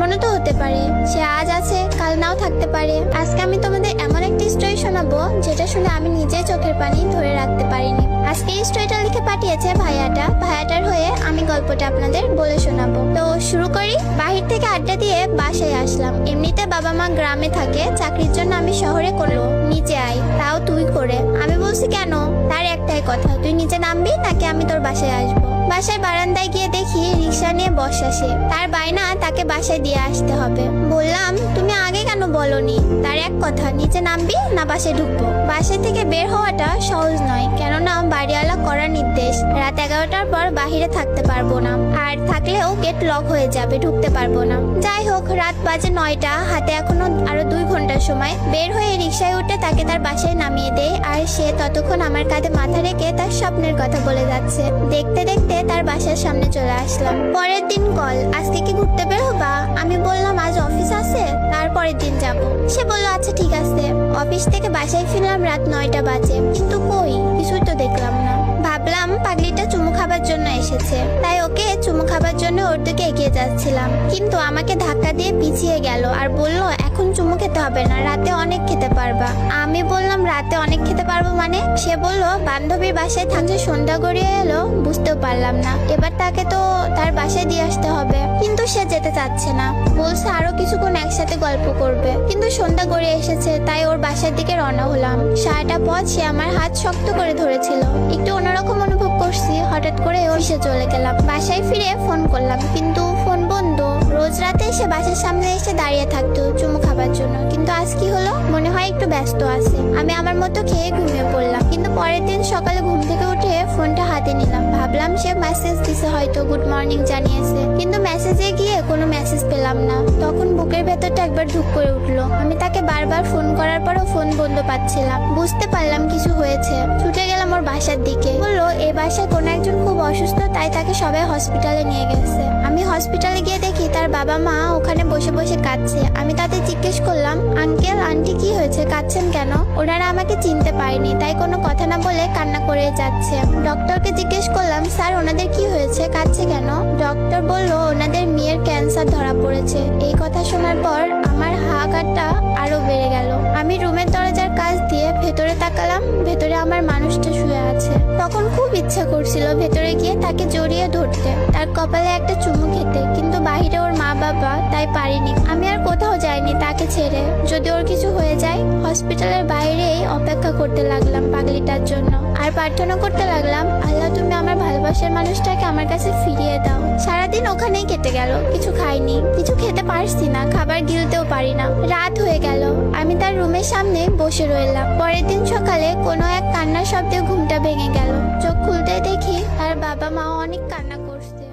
এমনও তো হতে পারে সে আজ আছে কাল নাও থাকতে পারে। আজকে আমি তোমাদের এমন একটি স্টোরি শোনাবো যেটা শুনে আমি নিজে চোখের পানি ধরে রাখতে পারিনি। আজকে এই স্টোরিটা লিখে পাঠিয়েছে ভাইয়াটার হয়ে আমি গল্পটা আপনাদের বলে শোনাবো। তো শুরু করি। বাহির থেকে আড্ডা দিয়ে বাসায় আসলাম। এমনিতে বাবা মা গ্রামে থাকে, চাকরির জন্য আমি শহরে করলো নিচে আই, তাও তুই করে। আমি বলছি কেন? তার একটাই কথা, তুই নিচে নামবি নাকি আমি তোর বাসায় আসবো। বাসায় বারান্দায় গিয়ে দেখি রিক্সা নিয়ে বসা সে। তার বায়না তাকে বাসায় দিয়ে আসতে হবে। বললাম তুমি আগে কেন বলনি? তার এক কথা, নিচে নামবি না বাসায় ঢুকবো। বাসায় থেকে বের হওয়াটা সহজ নয়, কেননা বাড়িওয়ালা করার নির্দেশ রাত 11টার পর বাহিরে থাকতে পারবো না, আর থাকলেও গেট লক হয়ে যাবে, ঢুকতে পারবো না। যাই হোক, রাত বাজে 9টা, হাতে এখনো আরো 2 ঘন্টার সময়। বের হয়ে রিক্সায় উঠে তাকে তার বাসায় নামিয়ে দেয়, আর সে ততক্ষণ আমার কাঁধে মাথা রেখে তার স্বপ্নের কথা বলে যাচ্ছে। দেখতে দেখতে তার বাসার সামনে চলে আসলাম। পরের দিন কল, আজকে কি ঘুরতে বের হবা? আমি বললাম আজ অফিস আছে, তারপরের দিন যাব। সে বললো আচ্ছা ঠিক আছে। অফিস থেকে বাসায় ফিরলাম রাত 9টা বাজে, কিন্তু কই কিছুই তো দেখলাম না। ভাবলাম পাগলিটা চুমু খাবার জন্য এসেছে, তাই ওকে চুমু খাবার জন্য ওর দিকে এগিয়ে যাচ্ছিলাম, কিন্তু আমাকে ধাক্কা দিয়ে পিছিয়ে গেল আর বলল এখন চুমু খেতে হবে না, রাতে অনেক খেতে পারবা। আমি বললাম রাতে অনেক খেতে পারবো মানে? সে বলল বান্ধবীর বাসায় থাকছে, সন্ধ্যা গড়িয়ে এলো, বুঝতেও পারলাম না। এবার তাকে তো তার বাসায় দিয়ে আসতে হবে, কিন্তু সে যেতে চাচ্ছে না, বলছে আরো কিছুক্ষণ একসাথে গল্প করবে। কিন্তু সন্ধ্যা গড়িয়ে এসেছে, তাই ওর বাসার দিকে রওনা হলাম। সারাটা পথ সে আমার হাত শক্ত করে ধরেছিল। একটু অন্যরকম অনুভব করছি, হঠাৎ করে অফিসে চলে গেলাম। বাসায় ফিরে ফোন করলাম, কিন্তু ফোন বন্ধ। রোজ রাতে সে বাসার সামনে এসে দাঁড়িয়ে থাকতো চুমু খাবার জন্য, কিন্তু আজ কি হলো? মনে হয় একটু ব্যস্ত আছে। আমি আমার মতো খেয়ে ঘুমিয়ে পড়লাম। কিন্তু পরের দিন সকালে ঘুম থেকে উঠে ফোনটা হাতে নিলাম, ভাবলাম সে মেসেজ দিছে, হয়তো গুড মর্নিং জানিয়েছে, কিন্তু মেসেজে গিয়ে কোনো মেসেজ পেলাম না। তখন বুকের ভেতরটা একবার ধুক করে উঠলো। আমি তাকে বারবার ফোন করার পরও ফোন বন্ধ পাচ্ছিলাম। বুঝতে পারলাম কিছু হয়েছে। ছুটে গেলাম ওর বাসার দিকে। বললো এই বাসায় কোনো একজন খুব অসুস্থ, তাই তাকে সবাই হসপিটালে নিয়ে গেছে। আমি হসপিটালে গিয়ে দেখি তার বাবা মা ওখানে বসে বসে কাঁদছে। আমি তাদের জিজ্ঞেস করলাম আঙ্কেল আন্টি কি হয়েছে, কাঁদছেন কেন? ওনারা আমাকে চিনতে পারেনি, তাই কোনো কথা না বলে কান্না করে যাচ্ছে। ডক্টরকে জিজ্ঞেস করলাম স্যার ওনাদের কি হয়েছে, কাঁদছে কেন? ডক্টর বলল ওনাদের মেয়ের ক্যান্সার ধরা পড়েছে। এই কথা শোনার পর আমার হাহাকারটা আরো বেড়ে গেল। আমি রুমের দরজার কাছ দিয়ে ভেতরে তাকালাম, ভেতরে আমার মানুষটা শুয়ে আছে। তখন খুব ইচ্ছা করছিল ভেতরে গিয়ে তাকে জড়িয়ে ধরতে, তার কপালে একটা চুমু খেতে, কিন্তু বাইরে ওর মা বাবা, তাই পারিনি। আমি আর কোথাও যাইনি তাকে ছেড়ে, যদি ওর কিছু হয়ে যায়। হসপিটালের বাইরেই অপেক্ষা করতে লাগলাম পাগলিটার জন্য, আর প্রার্থনা করতে লাগলাম আল্লাহ তুমি আমার ভালোবাসার মানুষটাকে আমার কাছে ফিরিয়ে দাও। সারাদিন ওখানেই কেটে গেল, কিছু খাইনি, কিছু খেতে পারছি না, খাবার গিলতেও পারি না। রাত হয়ে গেল, আমি তার রুমের সামনে বসে রইলাম। পরের দিন সকালে কোনো এক কান্নার শব্দে ঘুমটা ভেঙে গেল। চোখ খুলতে দেখি তার বাবা মা অনেক কান্না করছে।